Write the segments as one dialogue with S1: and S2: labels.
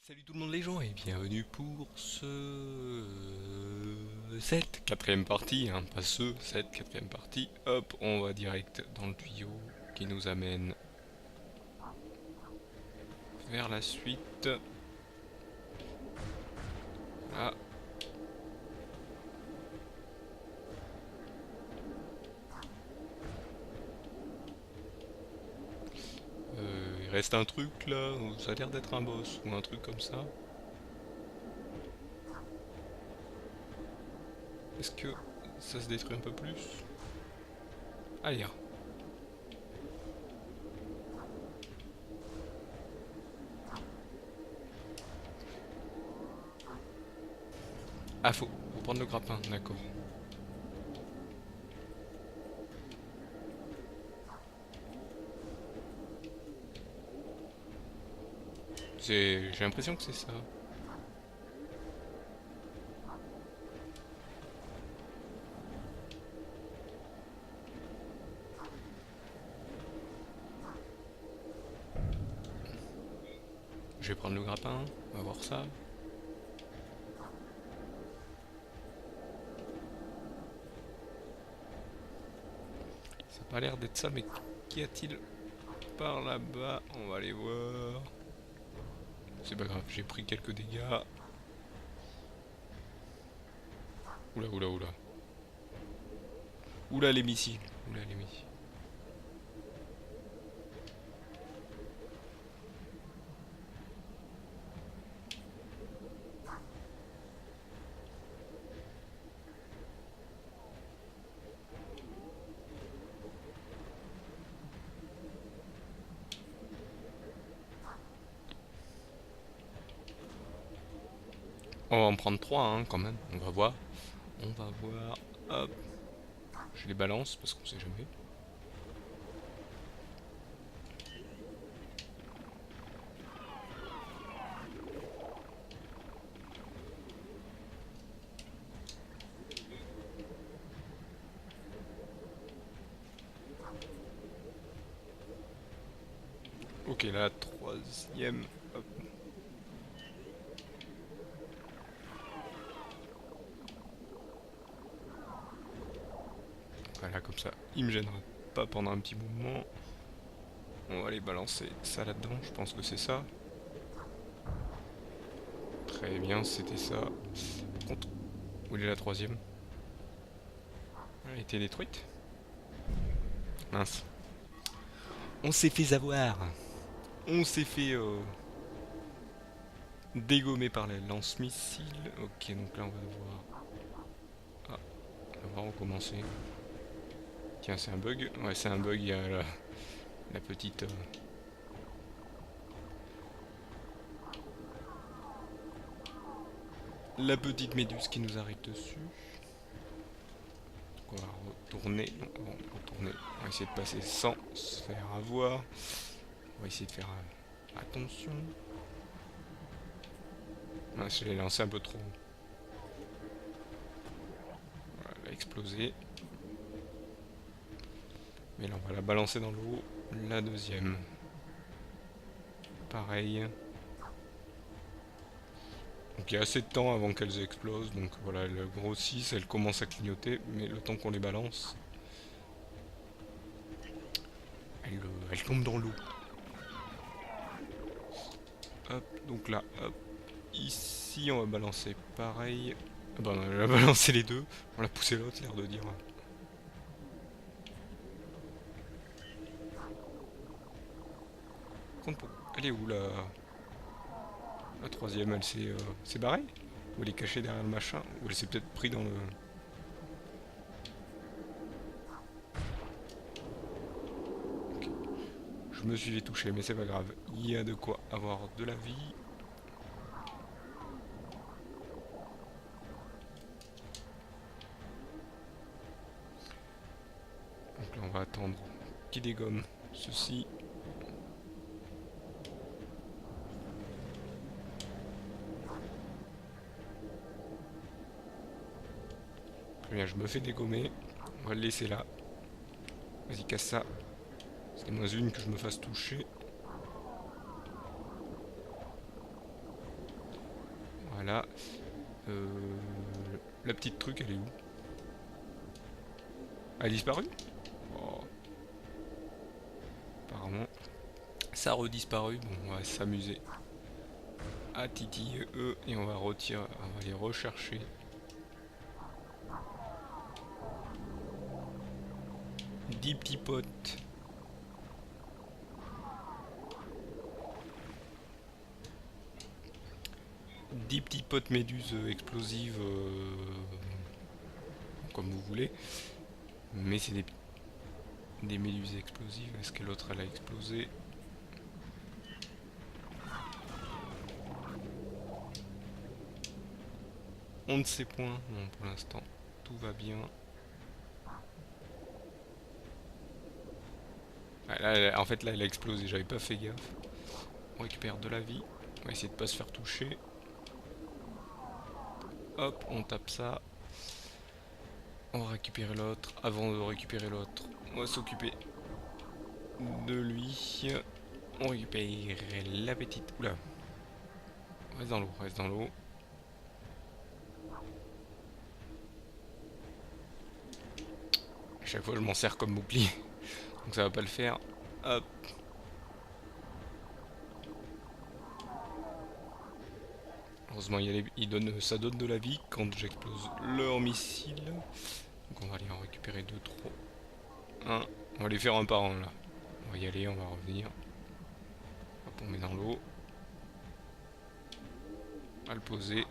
S1: Salut tout le monde les gens et bienvenue pour cette quatrième partie, hein, pas cette quatrième partie. Hop, on va direct dans le tuyau qui nous amène vers la suite. Ah, il reste un truc là, ça a l'air d'être un boss ou un truc comme ça. Est-ce que ça se détruit un peu plus? Allez, hein. Ah, faut prendre le grappin, d'accord. J'ai l'impression que c'est ça. Je vais prendre le grappin, on va voir ça. Ça a pas l'air d'être ça, mais qu'y a-t-il par là-bas? On va aller voir. C'est pas grave, j'ai pris quelques dégâts. Oula, oula, oula. Oula les missiles. Oula les missiles. On va en prendre 3 hein, quand même. On va voir. On va voir. Hop. Je les balance parce qu'on sait jamais. Ok, la troisième. Hop. Voilà, comme ça, il me gênera pas pendant un petit moment. On va aller balancer ça là-dedans. Je pense que c'est ça. Très bien, c'était ça. Par contre, où est la troisième? Elle a été détruite. Mince. On s'est fait avoir. On s'est fait dégommer par les lance-missiles. Ok, donc là on va devoir... Ah, on va devoir recommencer. Tiens, c'est un bug. Ouais, c'est un bug, il y a la petite... la petite méduse qui nous arrive dessus. Donc on va retourner. Non, avant de retourner, on va essayer de passer sans se faire avoir. On va essayer de faire attention. Ah, je l'ai lancé un peu trop. Voilà, elle a explosé. Mais là, on va la balancer dans l'eau. La deuxième. Pareil. Donc il y a assez de temps avant qu'elles explosent. Donc voilà, elles grossissent, elles commencent à clignoter. Mais le temps qu'on les balance, elles tombent dans l'eau. Hop, donc là, hop. Ici, on va balancer pareil. Ah bah, on a balancé les deux. On l'a poussé l'autre, l'air de dire. Elle est où la troisième? Elle s'est barrée? Ou elle est cachée derrière le machin? Ou elle s'est peut-être pris dans le... Ok. Je me suis fait toucher, mais c'est pas grave. Il y a de quoi avoir de la vie. Donc là, on va attendre qu'il dégomme ceci. Très bien, je me fais dégommer. On va le laisser là. Vas-y, casse ça. C'était moins une que je me fasse toucher. Voilà. Euh, la petite truc, elle est où? Elle a disparu? Oh, apparemment. Ça a redisparu. Bon, on va s'amuser à titiller eux et on va retirer, on va les rechercher. 10 petits potes. Dix petits potes méduses explosives, comme vous voulez. Mais c'est des méduses explosives. Est-ce que l'autre elle a explosé? On ne sait point. Non, pour l'instant, tout va bien. Ah, là, en fait, là, elle a explosé. J'avais pas fait gaffe. On récupère de la vie. On va essayer de pas se faire toucher. Hop, on tape ça. On va récupérer l'autre. Avant de récupérer l'autre, on va s'occuper de lui. On récupère la petite. Oula. Reste dans l'eau, reste dans l'eau. À chaque fois, je m'en sers comme bouclier. Donc ça va pas le faire. Hop. Heureusement, ça donne de la vie quand j'explose leur missile. Donc on va aller en récupérer 2, 3. 1. On va les faire un par un là. On va y aller, on va revenir. Hop, on met dans l'eau. On va le poser.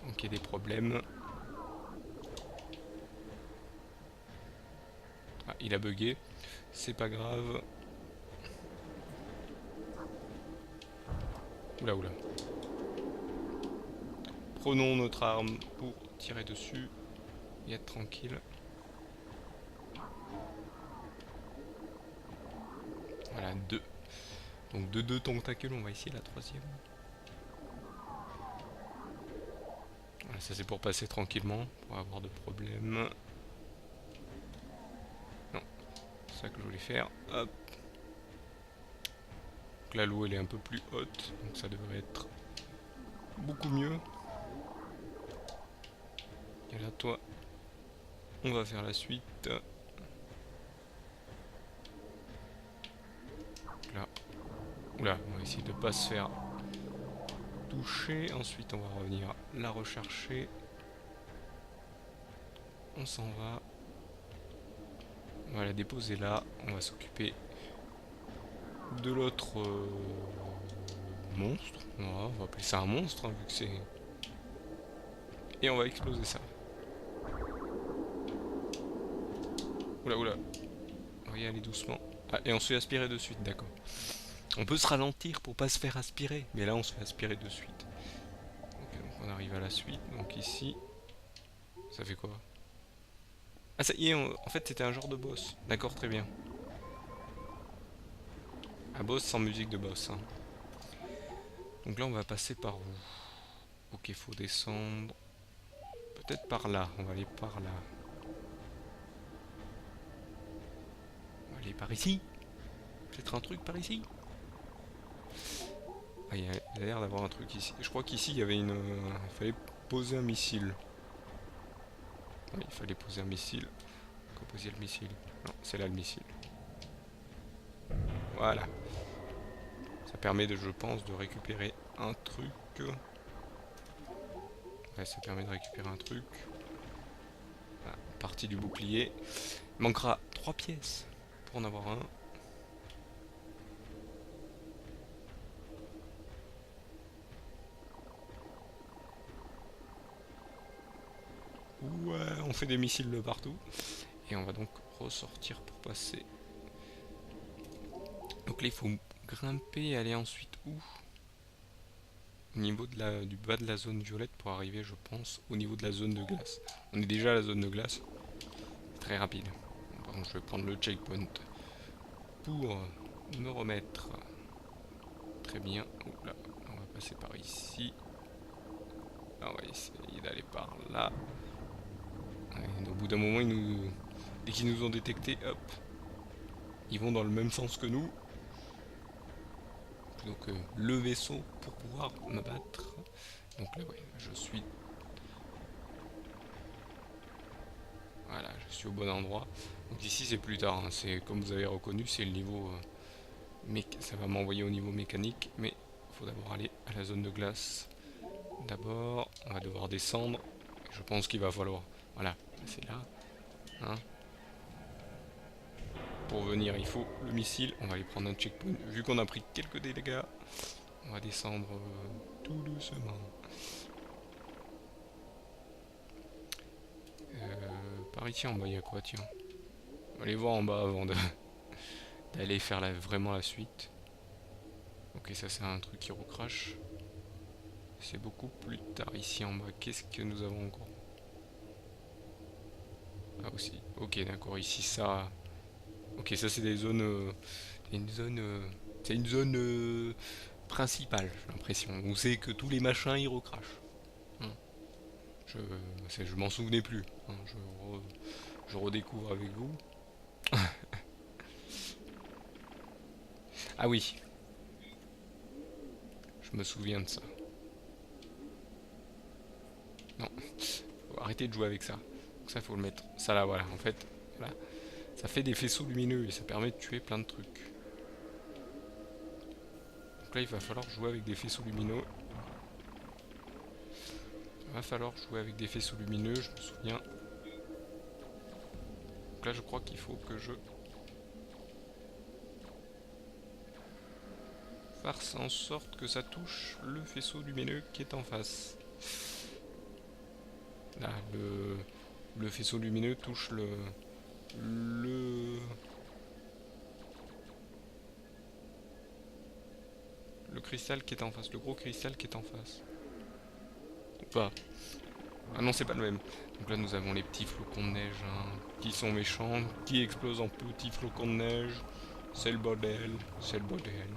S1: Donc il y a des problèmes. Ah, il a bugué. C'est pas grave. Oula, oula. Prenons notre arme pour tirer dessus et être tranquille. Voilà, 2. Donc de 2 tentacules, on va essayer la troisième. Voilà, ça c'est pour passer tranquillement, pour avoir de problèmes. Non, c'est ça que je voulais faire. Hop. Donc là l'eau elle est un peu plus haute, donc ça devrait être beaucoup mieux. Et là toi, on va faire la suite. Là. Oula, on va essayer de pas se faire toucher. Ensuite on va revenir la rechercher. On s'en va. On va la déposer là. On va s'occuper de l'autre monstre. Voilà, on va appeler ça un monstre, hein, vu que c'est... Et on va exploser ça. Oula, oula. On va y aller doucement. Ah, et on se fait aspirer de suite, d'accord. On peut se ralentir pour pas se faire aspirer. Mais là, on se fait aspirer de suite. Ok, donc on arrive à la suite. Donc ici... Ça fait quoi? Ah, ça y est, en fait, c'était un genre de boss. D'accord, très bien. Un boss sans musique de boss, hein. Donc là, on va passer par où? Ok, faut descendre. Peut-être par là. On va aller par là. On va aller par ici. Peut-être un truc par ici. Ah, il y a l'air d'avoir un truc ici. Je crois qu'ici, il y avait une... il fallait poser un missile. Oui, il fallait poser un missile. Quand poser le missile? Non, c'est là le missile. Voilà. Ça permet, je pense, de récupérer un truc. Ouais, ça permet de récupérer un truc. Voilà, partie du bouclier. Il manquera 3 pièces pour en avoir un. Ouais, on fait des missiles de partout. Et on va donc ressortir pour passer. Donc là, il faut grimper et aller ensuite où? Au niveau du bas de la zone violette pour arriver, je pense, au niveau de la zone de glace. On est déjà à la zone de glace. Très rapide. Par contre, je vais prendre le checkpoint pour me remettre. Très bien. Oula, on va passer par ici. On va essayer d'aller par là. Et au bout d'un moment, dès qu'ils nous ont détecté, hop, ils vont dans le même sens que nous. donc le vaisseau pour pouvoir m'abattre. Donc là, ouais, je suis... Voilà, je suis au bon endroit. Donc ici, c'est plus tard. Hein. C'est comme vous avez reconnu, c'est le niveau... ça va m'envoyer au niveau mécanique. Mais il faut d'abord aller à la zone de glace. D'abord, on va devoir descendre. Je pense qu'il va falloir... Voilà, c'est là. Hein. Pour venir, il faut le missile. On va aller prendre un checkpoint. Vu qu'on a pris quelques dégâts, on va descendre tout doucement. Par ici en bas, il y a quoi, tiens? On va aller voir en bas avant d'aller faire vraiment la suite. Ok, ça c'est un truc qui recrache. C'est beaucoup plus tard ici en bas. Qu'est-ce que nous avons encore? Ah aussi. Ok, d'accord. Ici ça. Ok, ça c'est des zones. C'est une zone principale, j'ai l'impression. On sait que tous les machins ils recrachent. Hein. Je m'en souvenais plus. Hein. Je redécouvre avec vous. Ah oui, je me souviens de ça. Non, faut arrêter de jouer avec ça. Donc ça faut le mettre. Ça là voilà, en fait, voilà. Ça fait des faisceaux lumineux et ça permet de tuer plein de trucs. Donc là il va falloir jouer avec des faisceaux lumineux. Il va falloir jouer avec des faisceaux lumineux, je me souviens. Donc là je crois qu'il faut que je fasse en sorte que ça touche le faisceau lumineux qui est en face. Là, le faisceau lumineux touche le cristal qui est en face, le gros cristal qui est en face. Ou pas. Ah non, c'est pas le même. Donc là, nous avons les petits flocons de neige hein, qui sont méchants, qui explosent en petits flocons de neige. C'est le bordel, c'est le bordel.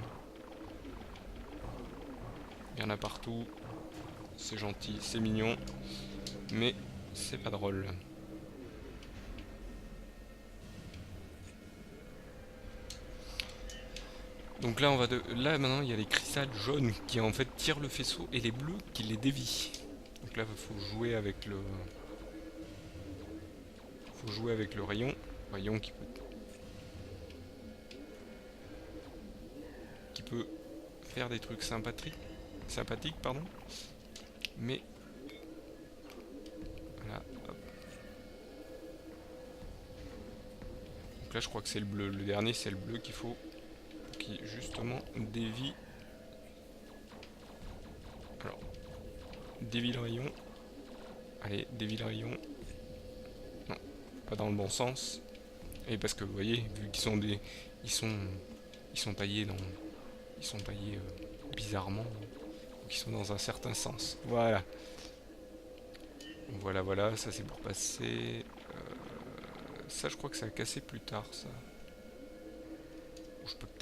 S1: Il y en a partout. C'est gentil, c'est mignon. Mais c'est pas drôle. Donc là, là maintenant, il y a les cristals jaunes qui en fait tirent le faisceau et les bleus qui les dévient. Donc là, il faut jouer avec le rayon qui peut faire des trucs sympathiques, pardon. Mais voilà. Hop. Donc là, je crois que c'est le bleu. Le dernier, c'est le bleu qu'il faut, qui justement dévie. Alors, dévie le rayon. Allez, dévie le rayon. Non, pas dans le bon sens. Et parce que vous voyez, vu qu'ils sont ils sont taillés bizarrement, donc ils sont dans un certain sens. Voilà. Voilà, ça c'est pour passer. Ça, je crois que ça a cassé plus tard, ça.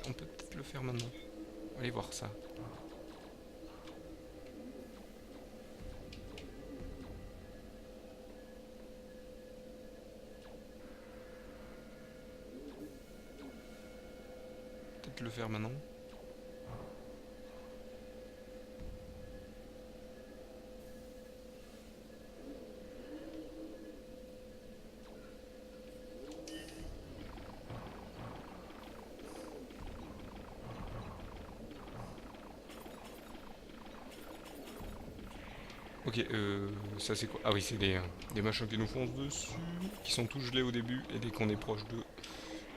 S1: On peut peut-être le faire maintenant. Allez voir ça. Peut-être le faire maintenant. Ok, ça c'est quoi? Ah oui, c'est des machins qui nous foncent dessus, qui sont tous gelés au début, et dès qu'on est proche d'eux,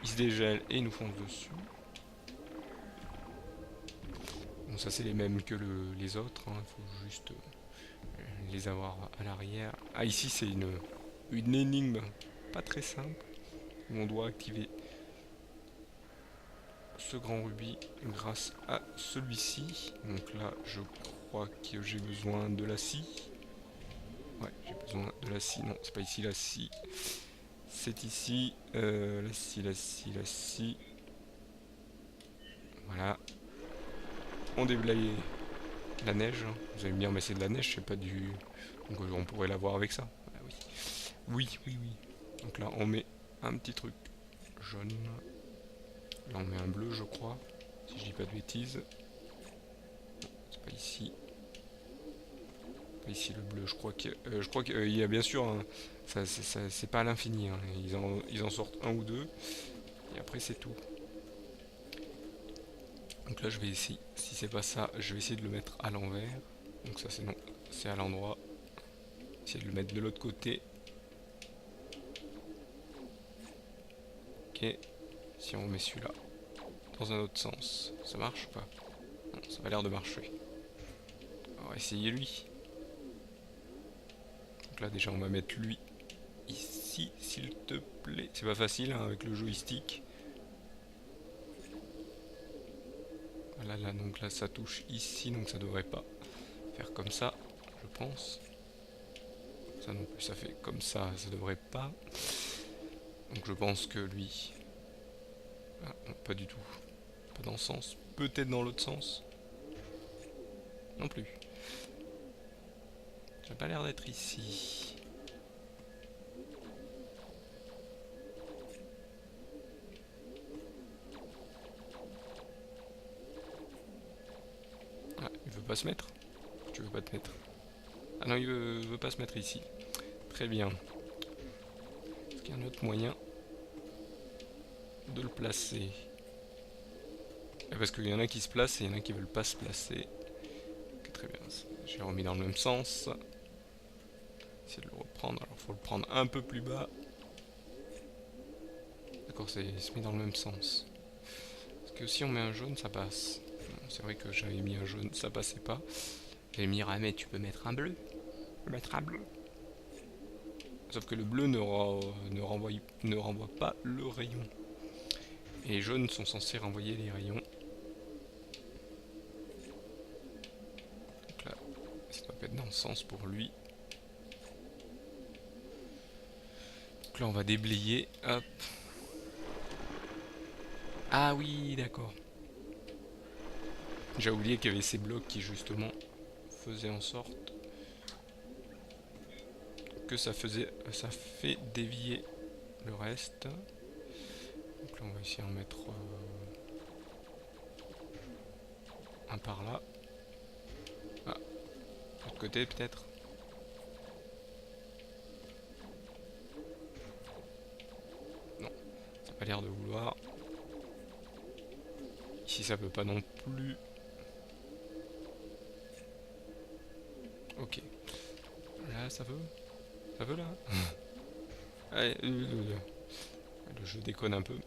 S1: ils se dégèlent et ils nous foncent dessus. Bon, ça c'est les mêmes que les autres, il faut juste les avoir à l'arrière. Ah, ici c'est une énigme pas très simple, où on doit activer ce grand rubis grâce à celui-ci. Donc là, je crois que j'ai besoin de la scie. Ouais, j'ai besoin de la scie. Non, c'est pas ici la scie. C'est ici. La scie. Voilà. On déblaye la neige. Vous allez me dire, mais c'est de la neige, c'est pas du... Donc on pourrait l'avoir avec ça. Ah, oui. Oui. Donc là, on met un petit truc jaune. Là, on met un bleu, je crois. Si je dis pas de bêtises. Pas ici. Pas ici le bleu, je crois qu'il y a bien sûr c'est pas à l'infini, hein. Ils en sortent un ou deux et après c'est tout. Donc là je vais essayer, si c'est pas ça, je vais essayer de le mettre à l'envers. Donc ça c'est non, c'est à l'endroit. Essayer de le mettre de l'autre côté. Ok, si on met celui-là dans un autre sens, ça marche ou pas? Non, ça a l'air de marcher. On va essayer lui. Donc là déjà on va mettre lui ici, s'il te plaît. C'est pas facile hein, avec le joystick. Voilà, là, donc là ça touche ici, donc ça devrait pas faire comme ça, je pense. Ça non plus, ça fait comme ça devrait pas. Donc je pense que lui... Ah, non, pas du tout. Pas dans ce sens. Peut-être dans l'autre sens. Non plus. Ça n'a pas l'air d'être ici. Ah, il veut pas se mettre? Tu veux pas te mettre? Ah non, il veut pas se mettre ici. Très bien. Est-ce qu'il y a un autre moyen de le placer? Parce qu'il y en a qui se placent et il y en a qui veulent pas se placer. Ok, très bien. J'ai remis dans le même sens. Essayer de le reprendre. Alors faut le prendre un peu plus bas. D'accord, c'est se met dans le même sens. Parce que si on met un jaune, ça passe. C'est vrai que j'avais mis un jaune, ça passait pas. J'avais mis ah mais tu peux mettre un bleu. Mettre un bleu. Sauf que le bleu ne renvoie pas le rayon. Et les jaunes sont censés renvoyer les rayons. Donc là, ça doit être dans le sens pour lui. Donc là, on va déblayer. Hop. Ah oui, d'accord. J'ai oublié qu'il y avait ces blocs qui justement faisaient en sorte que ça fait dévier le reste. Donc là, on va essayer d'en mettre un par là. Ah, de l'autre côté peut-être. Non, ça n'a pas l'air de vouloir. Ici, ça peut pas non plus. Ok. Là, ça veut? Ça veut là? Allez, le jeu déconne un peu.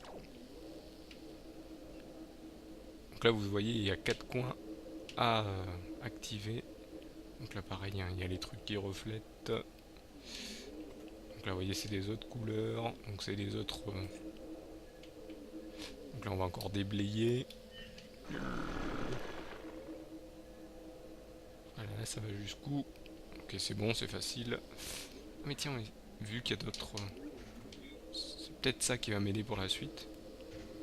S1: Donc là, vous voyez, il y a 4 coins à activer. Donc là, pareil, hein, il y a les trucs qui reflètent. Donc là, vous voyez, c'est des autres couleurs. Donc c'est des autres... Donc là, on va encore déblayer. Voilà, là, ça va jusqu'où? Ok, c'est bon, c'est facile. Mais tiens, vu qu'il y a d'autres... c'est peut-être ça qui va m'aider pour la suite.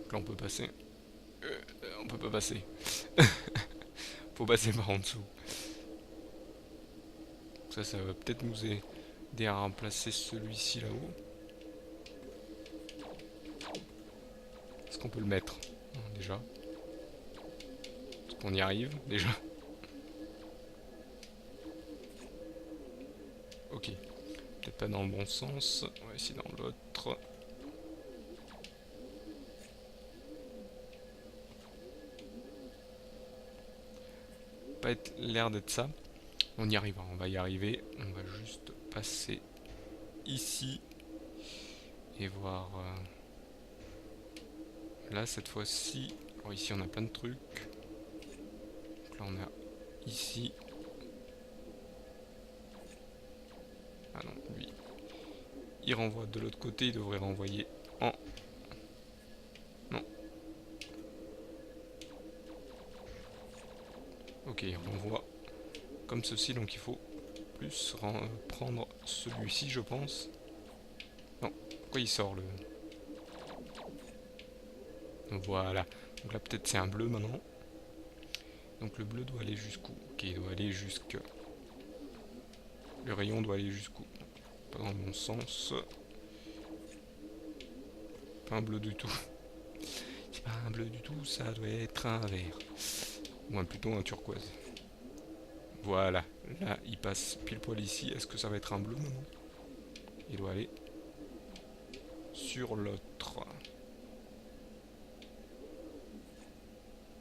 S1: Donc là, on peut passer. On peut pas passer. Faut passer par en dessous. Ça va peut-être nous aider à remplacer celui-ci là-haut. Est-ce qu'on peut le mettre déjà? Est-ce qu'on y arrive déjà? Ok. Peut-être pas dans le bon sens. On va essayer dans l'autre. Pas l'air d'être ça. On y arrivera, on va y arriver. On va juste passer ici et voir là cette fois-ci. Alors ici on a plein de trucs. Donc là on a ici. Ah non, lui il renvoie de l'autre côté, il devrait renvoyer en... Non. Ok, il renvoie comme ceci, donc il faut plus prendre celui-ci je pense. Non, pourquoi il sort le... Donc voilà, donc là peut-être c'est un bleu maintenant. Donc le bleu doit aller jusqu'où? Ok, il doit aller jusque... Le rayon doit aller jusqu'où? Pas dans le bon sens. Pas un bleu du tout. C'est pas un bleu du tout, ça doit être un vert. Ou plutôt un turquoise. Voilà, là il passe pile poil ici. Est-ce que ça va être un bleu maintenant? Il doit aller sur l'autre.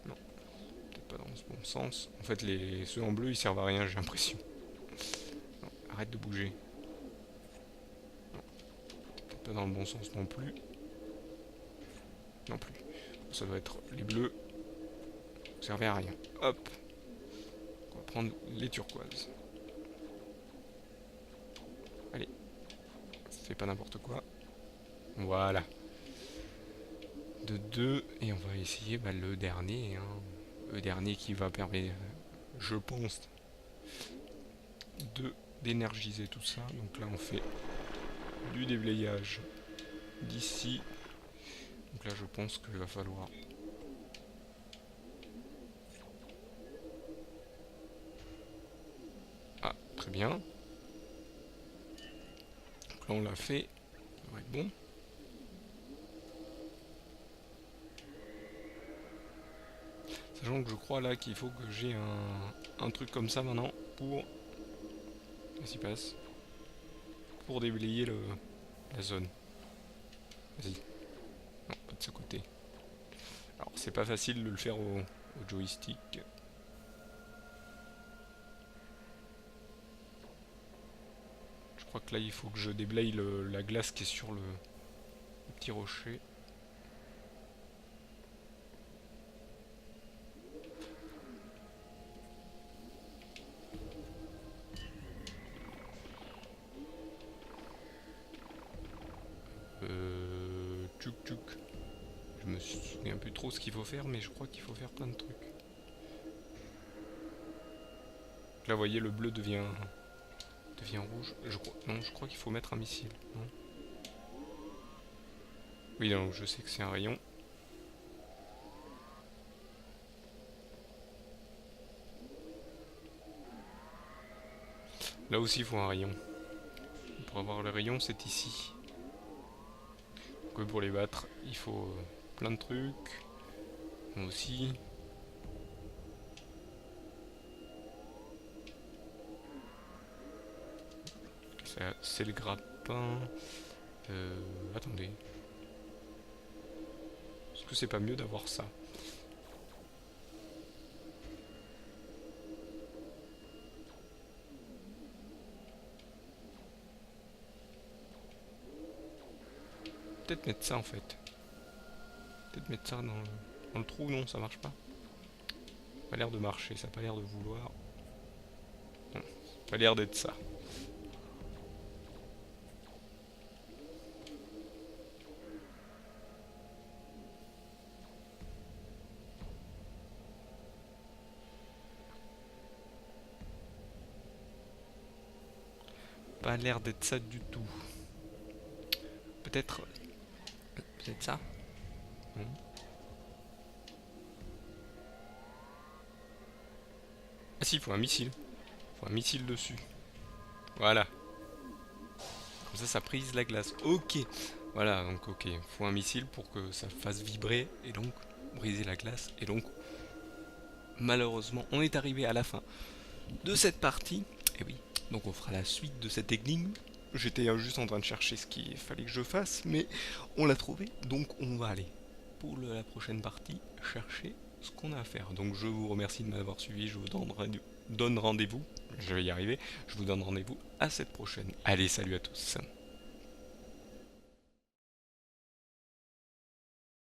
S1: Non, peut-être pas dans ce bon sens. En fait, ceux en bleu ils servent à rien, j'ai l'impression. Non, arrête de bouger. Non, peut-être pas dans le bon sens non plus. Non plus. Ça doit être les bleus. Ça servait à rien. Hop. On va prendre les turquoises. Allez. Fais pas n'importe quoi. Voilà. De 2. Et on va essayer le dernier. Hein. Le dernier qui va permettre, je pense, d'énergiser tout ça. Donc là on fait du déblayage d'ici. Donc là je pense qu'il va falloir... Ah, très bien. Donc là on l'a fait. Ça va être bon. Sachant que je crois là qu'il faut que j'ai un truc comme ça maintenant pour... Vas-y, passe. Pour déblayer la zone. Vas-y. Non, pas de ce côté. Alors c'est pas facile de le faire au joystick. Je crois que là il faut que je déblaye la glace qui est sur le petit rocher. Tchouk tchouk. Je me souviens plus trop ce qu'il faut faire, mais je crois qu'il faut faire plein de trucs. Là vous voyez le bleu devient rouge. Non, je crois qu'il faut mettre un missile. Non, oui, donc je sais que c'est un rayon. Là aussi il faut un rayon. Pour avoir le rayon c'est ici. Donc pour les battre il faut plein de trucs. Moi aussi. C'est le grappin. Attendez. Est-ce que c'est pas mieux d'avoir ça? Peut-être mettre ça en fait. Peut-être mettre ça dans le trou, non, ça marche pas. Ça a pas l'air de marcher, ça a pas l'air de vouloir. Non, ça a pas l'air d'être ça. Pas l'air d'être ça du tout. Peut-être ça. Ah si, il faut un missile. Il faut un missile dessus. Voilà. Comme ça prise la glace. Ok. Voilà, donc ok. Il faut un missile pour que ça fasse vibrer et donc briser la glace. Et donc, malheureusement, on est arrivé à la fin de cette partie. Et oui, donc on fera la suite de cette énigme. J'étais juste en train de chercher ce qu'il fallait que je fasse, mais on l'a trouvé. Donc on va aller pour la prochaine partie chercher ce qu'on a à faire. Donc je vous remercie de m'avoir suivi. Je vous donne rendez-vous. Je vais y arriver. Je vous donne rendez-vous à cette prochaine. Allez, salut à tous.